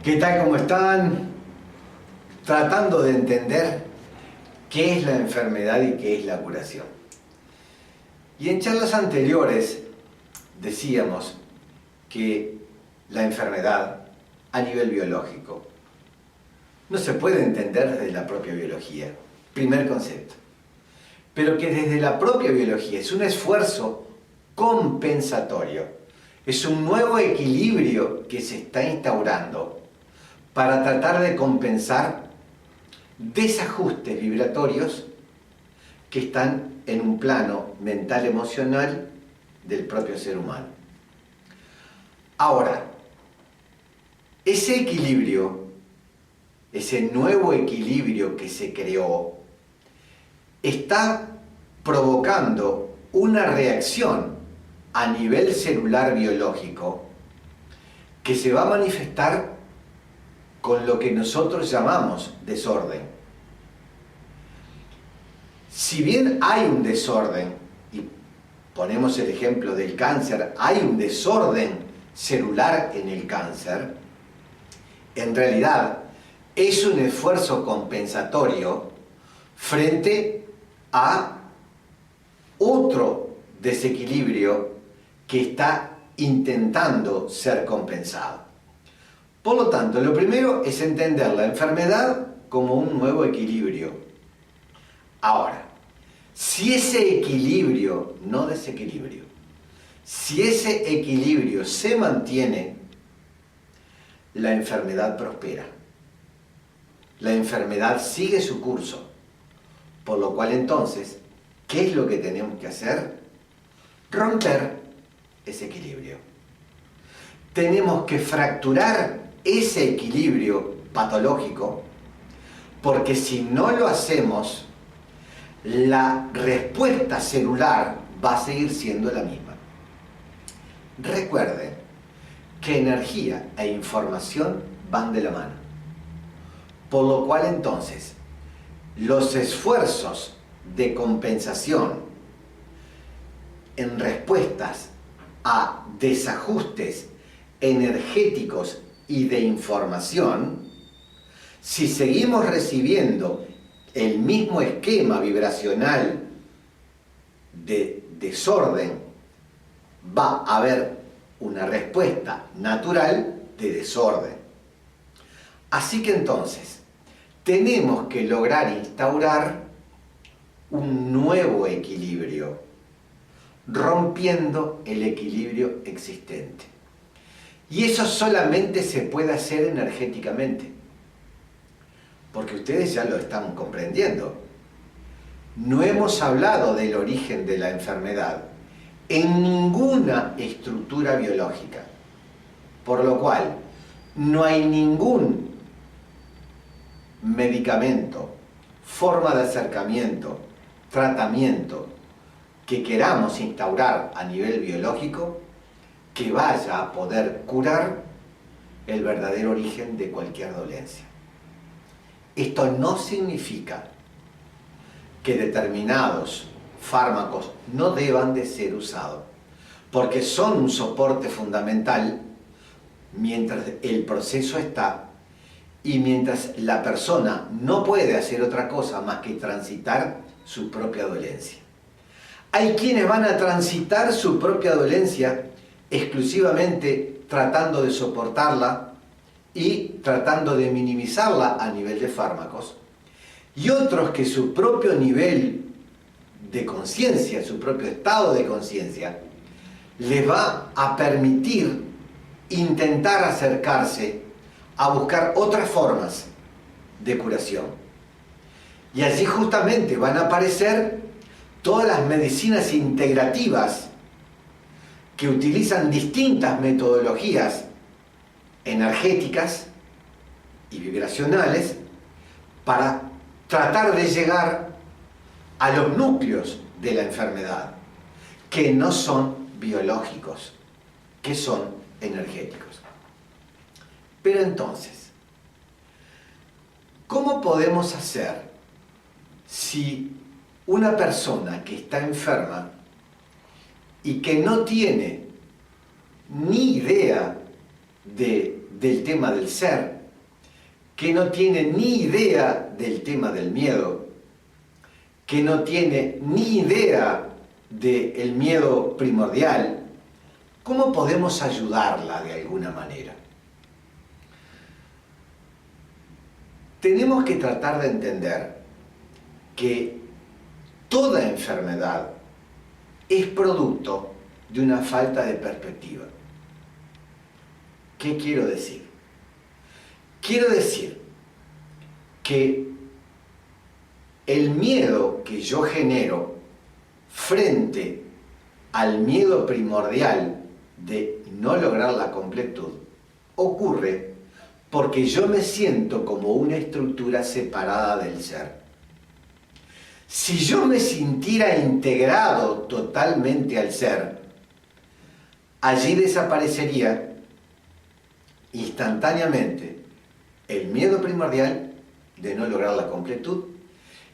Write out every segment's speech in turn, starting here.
¿Qué tal? ¿Cómo están? Tratando de entender qué es la enfermedad y qué es la curación. Y en charlas anteriores decíamos que la enfermedad a nivel biológico no se puede entender desde la propia biología, primer concepto, pero que desde la propia biología es un esfuerzo compensatorio, es un nuevo equilibrio que se está instaurando para tratar de compensar desajustes vibratorios que están en un plano mental emocional del propio ser humano. Ahora, ese equilibrio, ese nuevo equilibrio que se creó, está provocando una reacción a nivel celular biológico que se va a manifestar con lo que nosotros llamamos desorden. Si bien hay un desorden, y ponemos el ejemplo del cáncer, hay un desorden celular en el cáncer, en realidad es un esfuerzo compensatorio frente a otro desequilibrio que está intentando ser compensado. Por lo tanto, lo primero es entender la enfermedad como un nuevo equilibrio. Ahora, si ese equilibrio, no desequilibrio, si ese equilibrio se mantiene, la enfermedad prospera. La enfermedad sigue su curso. Por lo cual entonces, ¿qué es lo que tenemos que hacer? Romper ese equilibrio. Tenemos que fracturar ese equilibrio patológico, porque si no lo hacemos, la respuesta celular va a seguir siendo la misma. Recuerden que energía e información van de la mano. Por lo cual entonces, los esfuerzos de compensación en respuestas a desajustes energéticos y de información, si seguimos recibiendo el mismo esquema vibracional de desorden, va a haber una respuesta natural de desorden. Así que entonces, tenemos que lograr instaurar un nuevo equilibrio, rompiendo el equilibrio existente. Y eso solamente se puede hacer energéticamente, porque ustedes ya lo están comprendiendo. No hemos hablado del origen de la enfermedad en ninguna estructura biológica, por lo cual no hay ningún medicamento, forma de acercamiento, tratamiento que queramos instaurar a nivel biológico que vaya a poder curar el verdadero origen de cualquier dolencia. Esto no significa que determinados fármacos no deban de ser usados, porque son un soporte fundamental mientras el proceso está y mientras la persona no puede hacer otra cosa más que transitar su propia dolencia. Hay quienes van a transitar su propia dolencia exclusivamente tratando de soportarla y tratando de minimizarla a nivel de fármacos, y otros que su propio nivel de conciencia, su propio estado de conciencia, les va a permitir intentar acercarse a buscar otras formas de curación. Y allí justamente van a aparecer todas las medicinas integrativas que utilizan distintas metodologías energéticas y vibracionales para tratar de llegar a los núcleos de la enfermedad, que no son biológicos, que son energéticos. Pero entonces, ¿cómo podemos hacer si una persona que está enferma y que no tiene ni idea del tema del ser, que no tiene ni idea del tema del miedo, que no tiene ni idea del miedo primordial, ¿cómo podemos ayudarla de alguna manera? Tenemos que tratar de entender que toda enfermedad es producto de una falta de perspectiva. ¿Qué quiero decir? Quiero decir que el miedo que yo genero frente al miedo primordial de no lograr la completud ocurre porque yo me siento como una estructura separada del ser. Si yo me sintiera integrado totalmente al ser, allí desaparecería instantáneamente el miedo primordial de no lograr la completud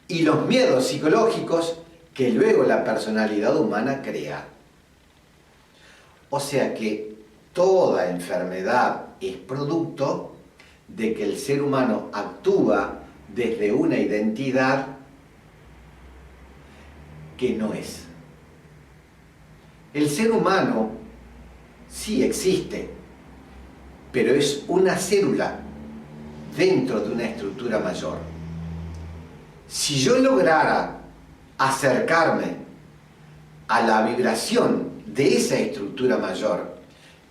y los miedos psicológicos que luego la personalidad humana crea. O sea que toda enfermedad es producto de que el ser humano actúa desde una identidad que no es. El ser humano sí existe, pero es una célula dentro de una estructura mayor. Si yo lograra acercarme a la vibración de esa estructura mayor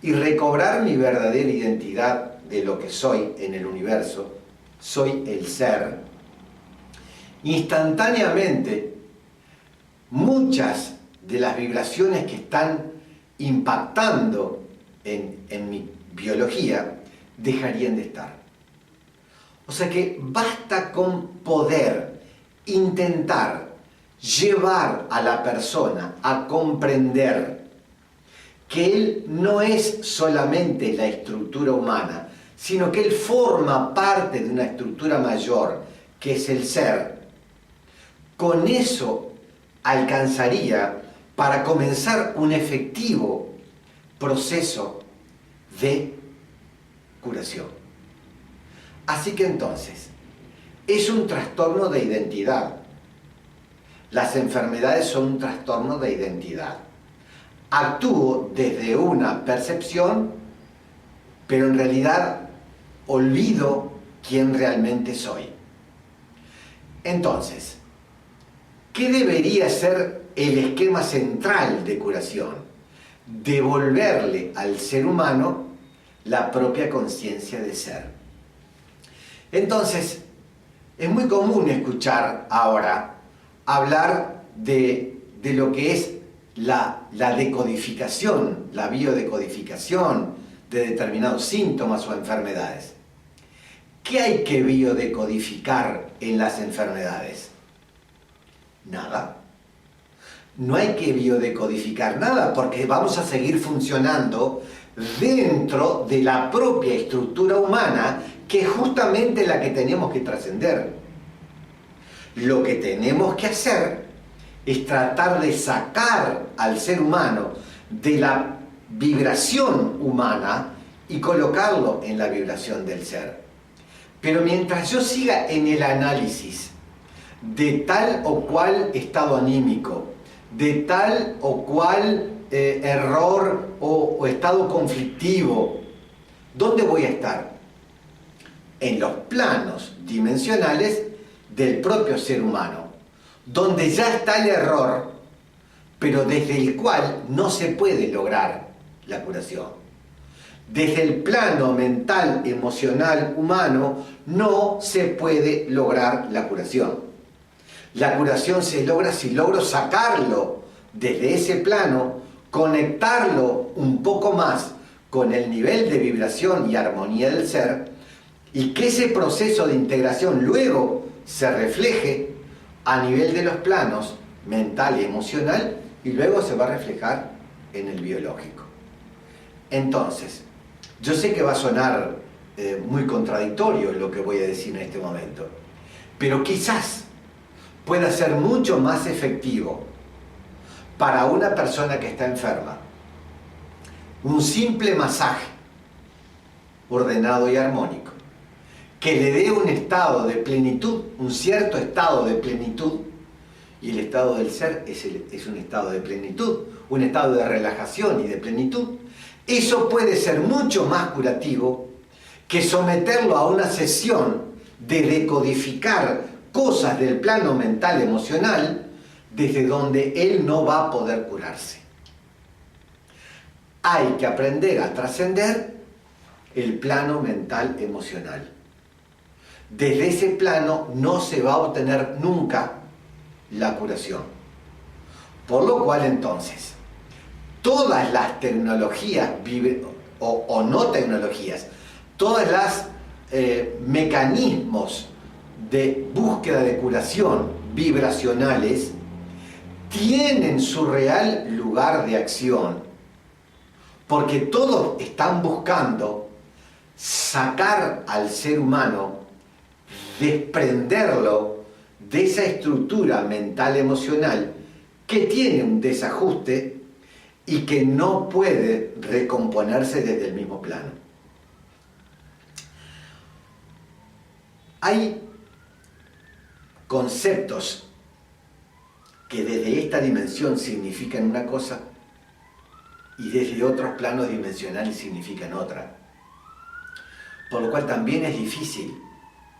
y recobrar mi verdadera identidad de lo que soy en el universo, soy el ser, instantáneamente muchas de las vibraciones que están impactando en mi biología dejarían de estar. O sea que basta con poder intentar llevar a la persona a comprender que él no es solamente la estructura humana, sino que él forma parte de una estructura mayor, que es el ser. Con eso alcanzaría para comenzar un efectivo proceso de curación. Así que entonces, es un trastorno de identidad. Las enfermedades son un trastorno de identidad. Actúo desde una percepción, pero en realidad olvido quién realmente soy. Entonces, ¿qué debería ser el esquema central de curación? Devolverle al ser humano la propia conciencia de ser. Entonces, es muy común escuchar ahora hablar de lo que es la decodificación, la biodecodificación de determinados síntomas o enfermedades. ¿Qué hay que biodecodificar en las enfermedades? Nada. No hay que biodecodificar nada porque vamos a seguir funcionando dentro de la propia estructura humana, que es justamente la que tenemos que trascender. Lo que tenemos que hacer es tratar de sacar al ser humano de la vibración humana y colocarlo en la vibración del ser. Pero mientras yo siga en el análisis de tal o cual estado anímico, de tal o cual error o estado conflictivo, ¿dónde voy a estar? En los planos dimensionales del propio ser humano, donde ya está el error, pero desde el cual no se puede lograr la curación. Desde el plano mental, emocional, humano, no se puede lograr la curación. La curación se logra si logro sacarlo desde ese plano, conectarlo un poco más con el nivel de vibración y armonía del ser, y que ese proceso de integración luego se refleje a nivel de los planos mental y emocional, y luego se va a reflejar en el biológico. Entonces, yo sé que va a sonar muy contradictorio lo que voy a decir en este momento, pero quizás pueda ser mucho más efectivo para una persona que está enferma un simple masaje ordenado y armónico, que le dé un estado de plenitud, un cierto estado de plenitud, y el estado del ser es un estado de plenitud, un estado de relajación y de plenitud. Eso puede ser mucho más curativo que someterlo a una sesión de decodificar cosas del plano mental emocional desde donde él no va a poder curarse. Hay que aprender a trascender el plano mental emocional. Desde ese plano no se va a obtener nunca la curación. Por lo cual entonces, todas las tecnologías o no tecnologías, todas las mecanismos de búsqueda de curación vibracionales tienen su real lugar de acción, porque todos están buscando sacar al ser humano, desprenderlo de esa estructura mental emocional que tiene un desajuste y que no puede recomponerse desde el mismo plano. Hay conceptos que desde esta dimensión significan una cosa y desde otros planos dimensionales significan otra. Por lo cual también es difícil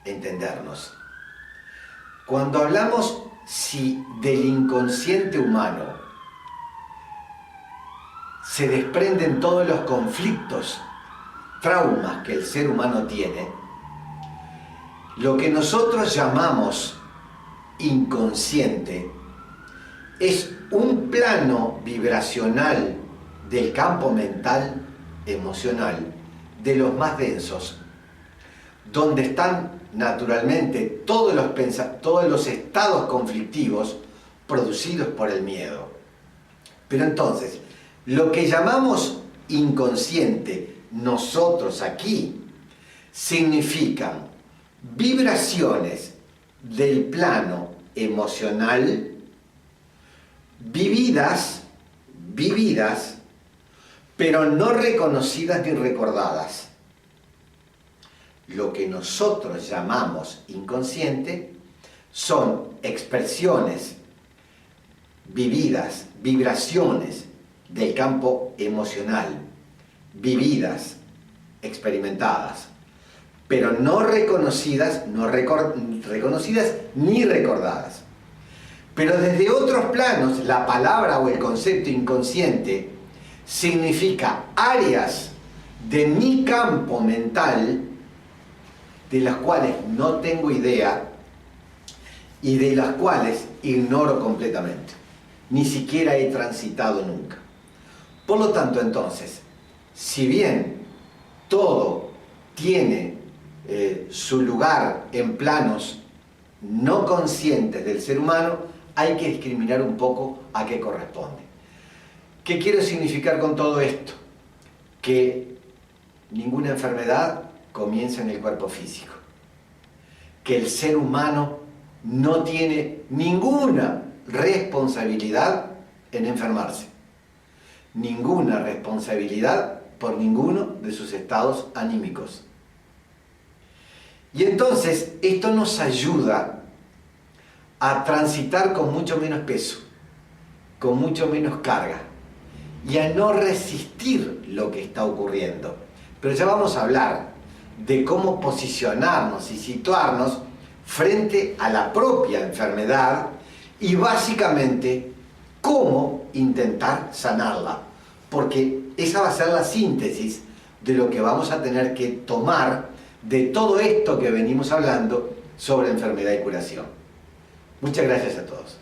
entendernos. Cuando hablamos del inconsciente humano se desprenden todos los conflictos, traumas que el ser humano tiene, lo que nosotros llamamos inconsciente es un plano vibracional del campo mental emocional de los más densos, donde están naturalmente todos los estados conflictivos producidos por el miedo. Pero entonces, lo que llamamos inconsciente nosotros aquí significan vibraciones del plano emocional vividas, pero no reconocidas ni recordadas. Lo que nosotros llamamos inconsciente son expresiones vividas, vibraciones del campo emocional, vividas, experimentadas, pero no reconocidas, reconocidas ni recordadas. Pero desde otros planos, la palabra o el concepto inconsciente significa áreas de mi campo mental de las cuales no tengo idea y de las cuales ignoro completamente. Ni siquiera he transitado nunca. Por lo tanto, entonces, si bien todo tiene su lugar en planos no conscientes del ser humano, hay que discriminar un poco a qué corresponde. ¿Qué quiero significar con todo esto? Que ninguna enfermedad comienza en el cuerpo físico. Que el ser humano no tiene ninguna responsabilidad en enfermarse. Ninguna responsabilidad por ninguno de sus estados anímicos. Y entonces esto nos ayuda a transitar con mucho menos peso, con mucho menos carga y a no resistir lo que está ocurriendo. Pero ya vamos a hablar de cómo posicionarnos y situarnos frente a la propia enfermedad y básicamente cómo intentar sanarla, porque esa va a ser la síntesis de lo que vamos a tener que tomar de todo esto que venimos hablando sobre enfermedad y curación. Muchas gracias a todos.